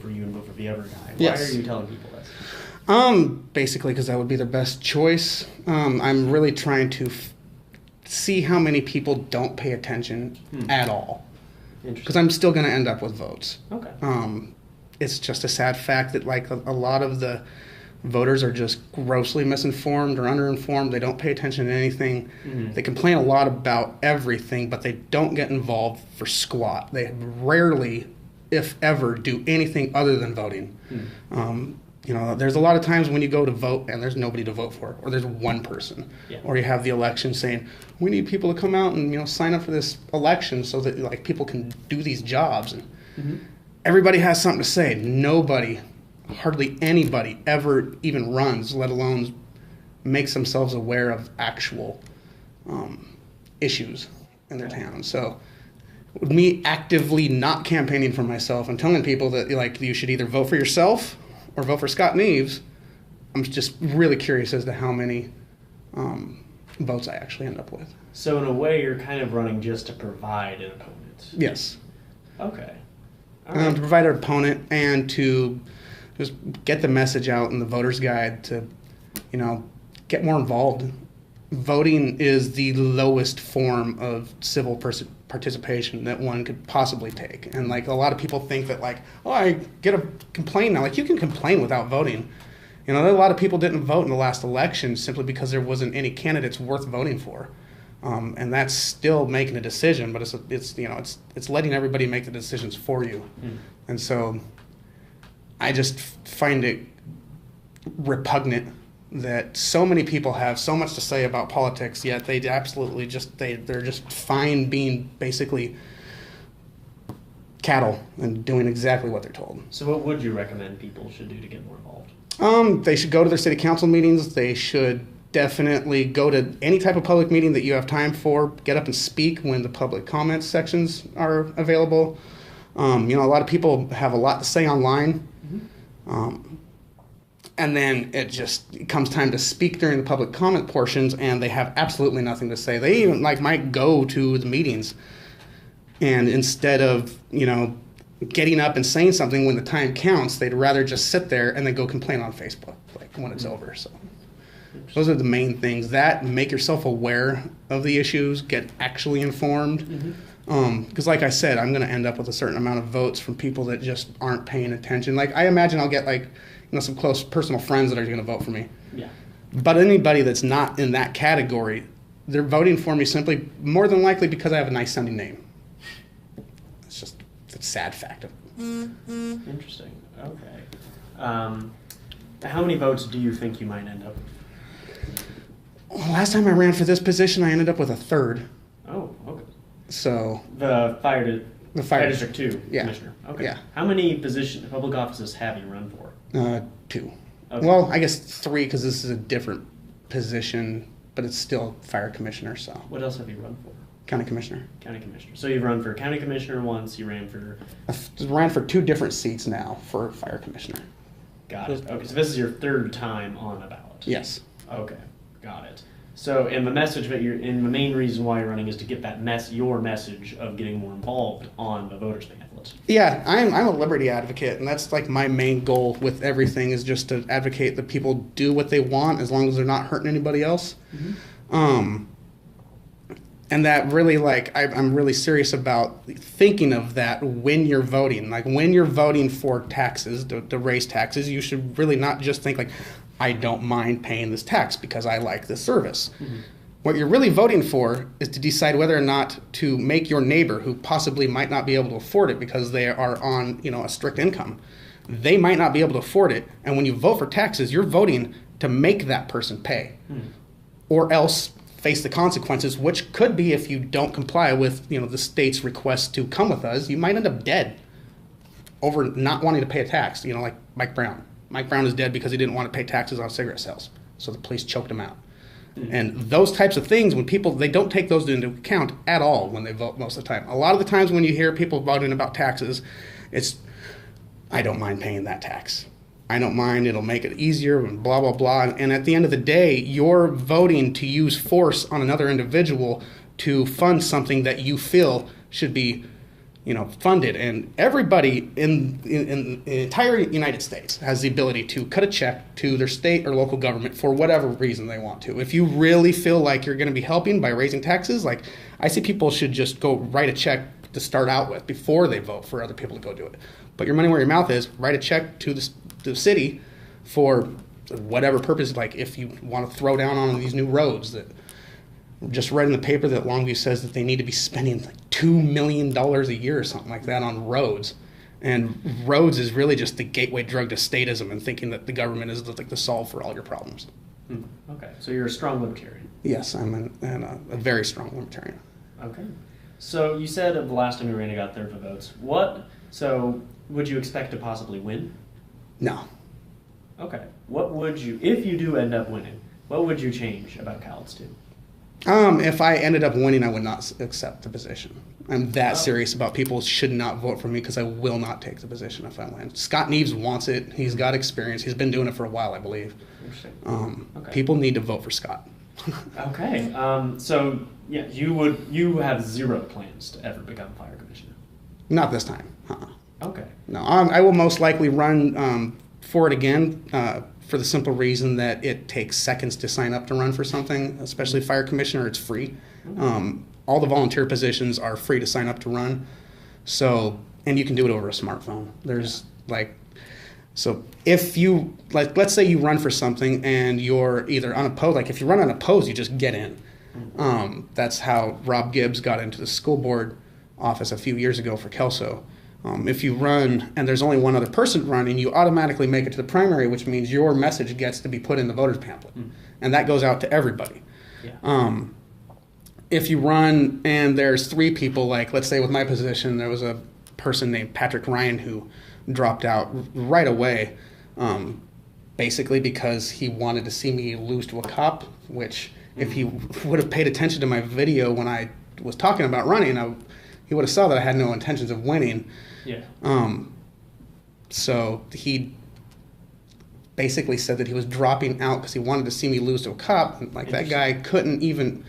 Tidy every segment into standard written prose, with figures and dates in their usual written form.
for you and vote for the other guy. Yes. Why are you telling people this? Basically because that would be their best choice. I'm really trying to see how many people don't pay attention at all. Because I'm still going to end up with votes. Okay. It's just a sad fact that like a lot of the voters are just grossly misinformed or underinformed. They don't pay attention to anything. They complain a lot about everything, but they don't get involved for squat. They rarely, if ever, do anything other than voting. There's a lot of times when you go to vote and there's nobody to vote for, or there's one person, or you have the election saying, we need people to come out and sign up for this election so that like people can do these jobs. And everybody has something to say. Hardly anybody ever even runs, let alone makes themselves aware of actual issues in their town. So with me actively not campaigning for myself and telling people that like you should either vote for yourself or vote for Scott Neves, I'm just really curious as to how many votes I actually end up with. So in a way, you're kind of running just to provide an opponent. Yes. Okay. All right. To provide an opponent and to just get the message out in the voter's guide to, get more involved. Voting is the lowest form of civil participation that one could possibly take. And like a lot of people think that like, oh, I get a complaint now. Like you can complain without voting. A lot of people didn't vote in the last election simply because there wasn't any candidates worth voting for. And that's still making a decision, but it's letting everybody make the decisions for you. And so I just find it repugnant that so many people have so much to say about politics, yet they absolutely they're just fine being basically cattle and doing exactly what they're told. So what would you recommend people should do to get more involved? They should go to their city council meetings. They should definitely go to any type of public meeting that you have time for. Get up and speak when the public comments sections are available. A lot of people have a lot to say online. And then it comes time to speak during the public comment portions, and they have absolutely nothing to say. They even might go to the meetings, and instead of getting up and saying something when the time counts, they'd rather just sit there and then go complain on Facebook when it's over. So those are the main things. That make yourself aware of the issues, get actually informed. Because like I said, I'm going to end up with a certain amount of votes from people that just aren't paying attention. Like I imagine I'll get some close personal friends that are going to vote for me. Yeah. But anybody that's not in that category, they're voting for me simply more than likely because I have a nice sounding name. It's just a sad fact of it. Interesting. Okay. How many votes do you think you might end up with? Well, last time I ran for this position, I ended up with a third. Oh, okay. So the fire district 2 commissioner. Okay. Yeah. How many public offices have you run for? 2. Okay. Well, I guess 3 because this is a different position, but it's still fire commissioner. So. What else have you run for? County commissioner. County commissioner. So you've run for county commissioner once. You ran for. I ran for 2 different seats now for fire commissioner. Got it. Okay, so this is your 3rd time on a ballot. Yes. Okay, got it. So, and the message that the main reason why you're running is to get that your message of getting more involved on the voters pamphlet. Yeah, I'm a liberty advocate, and that's like my main goal with everything is just to advocate that people do what they want as long as they're not hurting anybody else. And that really, I'm really serious about thinking of that when you're voting. Like when you're voting for taxes, to raise taxes, you should really not just think like, I don't mind paying this tax because I like this service. What you're really voting for is to decide whether or not to make your neighbor, who possibly might not be able to afford it because they are on, a strict income, they might not be able to afford it. And when you vote for taxes, you're voting to make that person pay, or else face the consequences, which could be if you don't comply with, the state's request to come with us, you might end up dead over not wanting to pay a tax. Like Mike Brown. Mike Brown is dead because he didn't want to pay taxes on cigarette sales, so the police choked him out. And those types of things, when people, they don't take those into account at all when they vote most of the time. A lot of the times when you hear people voting about taxes, it's, I don't mind paying that tax. I don't mind, it'll make it easier, and blah, blah, blah. And at the end of the day, you're voting to use force on another individual to fund something that you feel should be funded, and everybody in the entire United States has the ability to cut a check to their state or local government for whatever reason they want to. If you really feel like you're going to be helping by raising taxes, like I see people should just go write a check to start out with before they vote for other people to go do it. Put your money where your mouth is. Write a check to the city for whatever purpose. Like if you want to throw down on these new roads that. Just read in the paper that Longview says that they need to be spending like $2 million a year or something like that on roads. And roads is really just the gateway drug to statism and thinking that the government is like the solve for all your problems. Okay, so you're a strong libertarian. Yes, I'm a very strong libertarian. Okay. So you said the last time you ran, you got third of the votes. So would you expect to possibly win? No. Okay. What would you, if you do end up winning, what would you change about Cowlitz 2? If I ended up winning, I would not accept the position. I'm that serious about people should not vote for me because I will not take the position if I win. Scott Neves wants it. He's got experience. He's been doing it for a while, I believe. Interesting. Okay. People need to vote for Scott. Okay. So yeah, you have zero plans to ever become fire commissioner. Not this time. Okay. No, I will most likely run for it again. For the simple reason that it takes seconds to sign up to run for something, especially fire commissioner. It's free. All the volunteer positions are free to sign up to run. So, and you can do it over a smartphone. There's so if you, let's say you run for something and you're either unopposed, like if you run unopposed, you just get in. That's how Rob Gibbs got into the school board office a few years ago for Kelso. If you run and there's only one other person running, you automatically make it to the primary, which means your message gets to be put in the voters pamphlet. And that goes out to everybody. Yeah. If you run and there's three people, like let's say with my position, there was a person named Patrick Ryan who dropped out right away, basically because he wanted to see me lose to a cop, which if he would have paid attention to my video when I was talking about running, he would have saw that I had no intentions of winning. Yeah. So he basically said that he was dropping out because he wanted to see me lose to a cop. Like that guy couldn't even,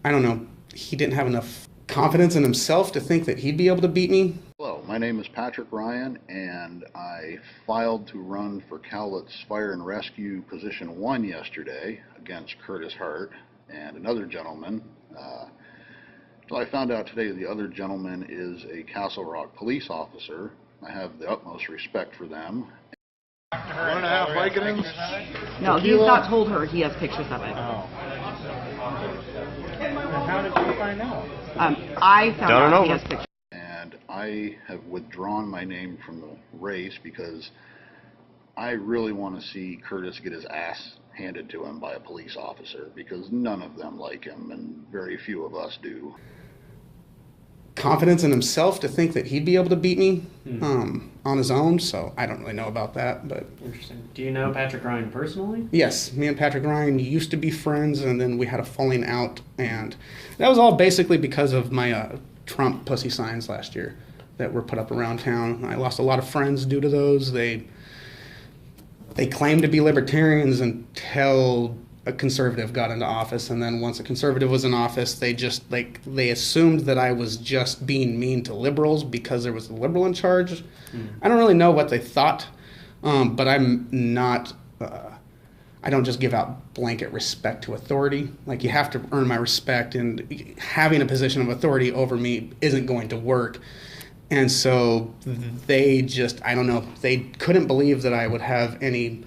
I don't know, he didn't have enough confidence in himself to think that he'd be able to beat me. Hello, my name is Patrick Ryan, and I filed to run for Cowlitz Fire and Rescue Position 1 yesterday against Curtis Hart and another gentleman. So I found out today the other gentleman is a Castle Rock police officer. I have the utmost respect for them. 1.5 Vicodins? No, he's not told her he has pictures of it. Oh. How did you find out? I found out he has pictures. And I have withdrawn my name from the race because I really want to see Curtis get his ass handed to him by a police officer because none of them like him and very few of us do. Confidence in himself to think that he'd be able to beat me on his own, so I don't really know about that. But interesting. Do you know Patrick Ryan personally? Yes, me and Patrick Ryan used to be friends, and then we had a falling out, and that was all basically because of my Trump pussy signs last year that were put up around town. I lost a lot of friends due to those. They claimed to be libertarians until a conservative got into office, and then once a conservative was in office, they assumed that I was just being mean to liberals because there was a liberal in charge. I don't really know what they thought, but I'm not. I don't just give out blanket respect to authority. Like, you have to earn my respect, and having a position of authority over me isn't going to work. And so they just, I don't know, they couldn't believe that I would have anything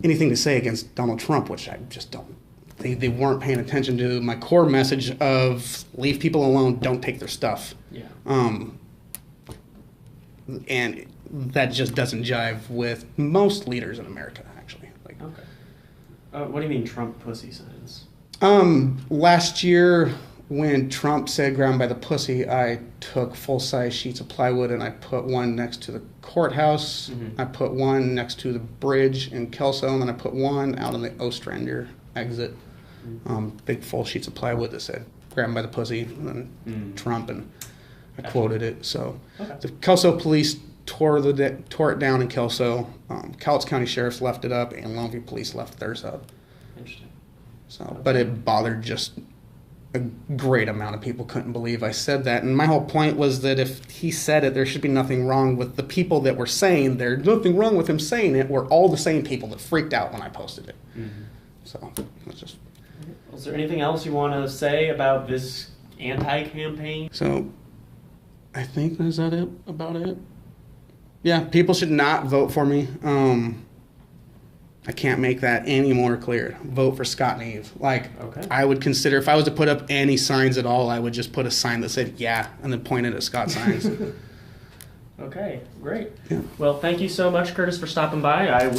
to say against Donald Trump, which I just don't. They weren't paying attention to my core message of leave people alone, don't take their stuff. Yeah. And that just doesn't jive with most leaders in America, actually. Okay. What do you mean Trump pussy signs? Last year, when Trump said grab him by the pussy, I took full-size sheets of plywood and I put one next to the courthouse. I put one next to the bridge in Kelso, and then I put one out on the Ostrander exit. Big full sheets of plywood that said grab him by the pussy, and then Trump, and I quoted it. So the Kelso police tore it down in Kelso. Cowlitz County Sheriff's left it up, and Longview police left theirs up. Interesting. So, but it bothered just a great amount of people couldn't believe I said that. And my whole point was that if he said it, there should be nothing wrong with the people that were saying there's nothing wrong with him saying it were all the same people that freaked out when I posted it. Mm-hmm. So that's just. Is there anything else you want to say about this anti-campaign? So I think, is that it about it? Yeah, people should not vote for me. I can't make that any more clear. Vote for Scott Neve. Like, okay. I would consider, if I was to put up any signs at all, I would just put a sign that said, yeah, and then point it at Scott signs. Okay, great. Yeah. Well, thank you so much, Curtis, for stopping by. I